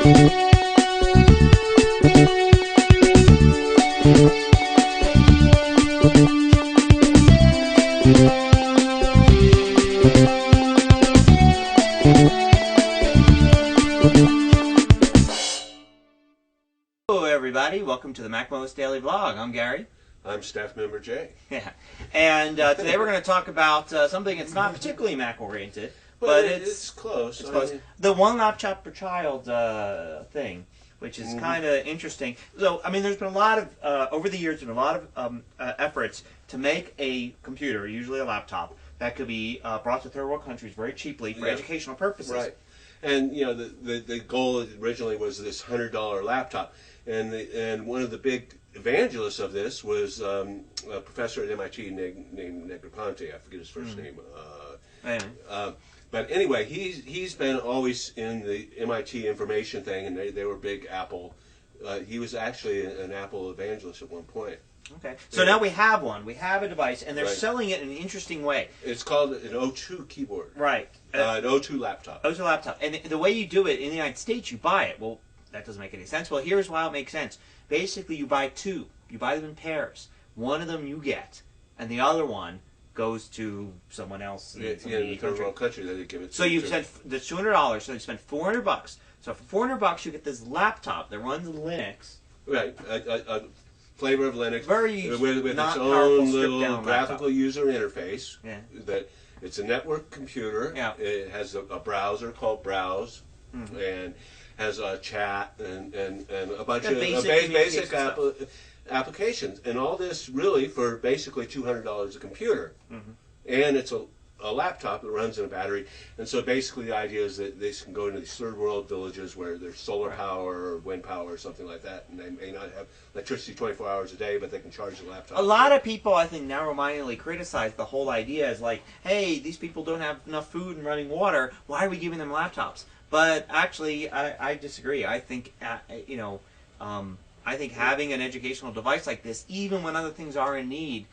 Hello everybody, welcome to the MacMost Daily Vlog. I'm Gary. I'm staff member Jay. Yeah, and today we're going to talk about something that's not particularly Mac oriented, but it's close. It's close. The one laptop per child thing, which is kind of interesting. So, I mean, there's been a lot of over the years, there's been a lot of efforts to make a computer, usually a laptop, that could be brought to third world countries very cheaply for educational purposes. Right. And you know, the goal originally was this $100 laptop, and one of the big evangelists of this was a professor at MIT named Negroponte. I forget his first name. But anyway, he's been always in the MIT information thing, and they were big Apple. He was actually an Apple evangelist at one point. Okay. So now we have one. We have a device, and they're selling it in an interesting way. It's called an O2 keyboard. Right. An O2 laptop. O2 laptop. And the way you do it in the United States, you buy it. Well, that doesn't make any sense. Well, here's why it makes sense. Basically, you buy two. You buy them in pairs. One of them you get, and the other one goes to someone else in the third world country that they give it to. So you spend the $200, so you spend $400. So for $400, you get this laptop that runs Linux. Right. A flavor of Linux with not its own little graphical user interface. Yeah. That it's a network computer. Yeah. It has a browser called Browse, and has a chat and a bunch of basic applications, and all this really for basically $200 a computer, and it's a laptop that runs in a battery. And so basically the idea is that they can go into these third world villages where there's solar power or wind power or something like that, and they may not have electricity 24 hours a day, but they can charge the laptop. A lot of people, I think, narrow-mindedly criticize the whole idea as like, hey, these people don't have enough food and running water, why are we giving them laptops? But actually, I disagree. I think, I think having an educational device like this, even when other things are in need,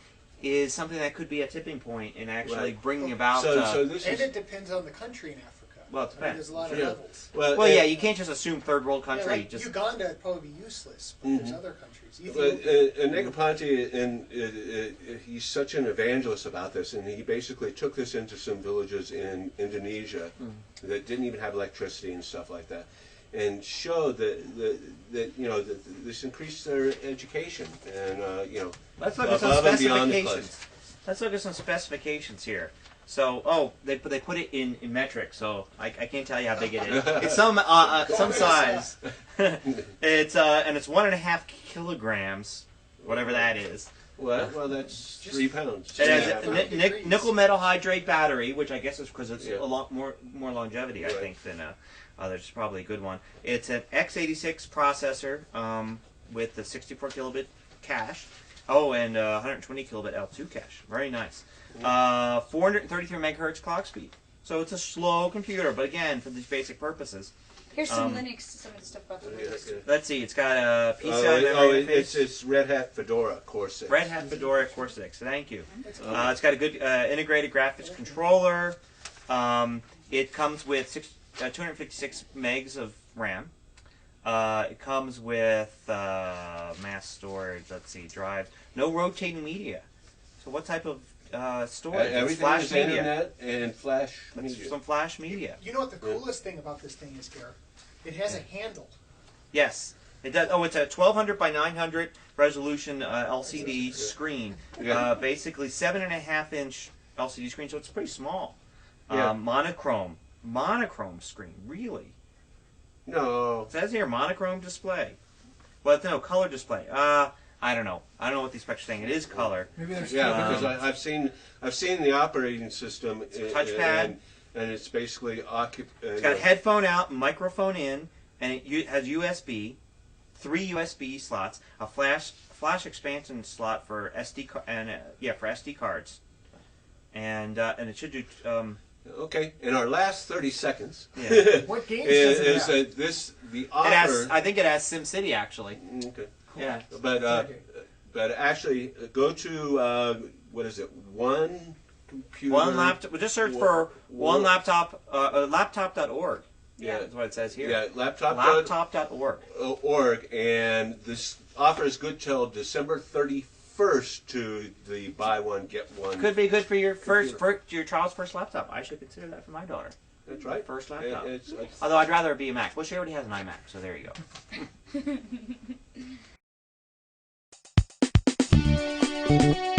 is something that could be a tipping point in actually bringing about... And it depends on the country in Africa. Well, it depends. I mean, there's a lot of levels. Well, yeah, you can't just assume third world country. Like Uganda would probably be useless, but there's other countries. And Negroponte, he's such an evangelist about this, and he basically took this into some villages in Indonesia that didn't even have electricity and stuff like that, and showed that this increased their education, and let's look at some specifications. Let's look at some specifications here. So, they put it in metric, so I can't tell you how big it is. It's some size. It's and it's 1.5 kilograms, whatever that is. Well, that's 3 pounds. It has a nickel metal hydrate battery, which I guess is because it's a lot more longevity, I think, than there's probably a good one. It's an x86 processor with the 64 kilobit cache. Oh, and 120 kilobit L2 cache. Very nice. 433 megahertz clock speed. So it's a slow computer, but again, for these basic purposes. Here's some Linux, some of the stuff about the Linux. Let's see, it's got a PCI memory interface. It's Red Hat Fedora Core 6. Red Hat Fedora Core 6, thank you. It's got a good integrated graphics controller. It comes with 256 megs of RAM. It comes with mass storage, let's see, drive. No rotating media. So what type of storage? Everything flash is media. Internet and flash media. Some flash media. You know what the coolest thing about this thing is, Garrett? It has a handle. Yes. It does. Oh, it's a 1200 by 900 resolution LCD screen. Basically 7.5-inch LCD screen, so it's pretty small. Monochrome screen, really? No. It says here monochrome display. Well, no, color display. I don't know. I don't know what the specs are saying. It is color. Maybe there's because I've seen the operating system. It's a touchpad. And it's basically it's got a headphone out, microphone in, and it has USB, 3 USB slots, a flash expansion slot for SD for SD cards, and it should do. Okay, in our last 30 seconds, what games does it have? The offer? I think it has SimCity actually. Okay. Cool. Yeah. But actually, go to what is it? One computer. One laptop. Just search for one laptop. Laptop.org. Yeah, that's what it says here. Yeah, laptop.org. Org, and this offer is good till December 31st to the buy one get one. Could be good for your your child's first laptop. I should consider that for my daughter. That's right. First laptop. It's Although I'd rather it be a Mac. Well, she already has an iMac, so there you go.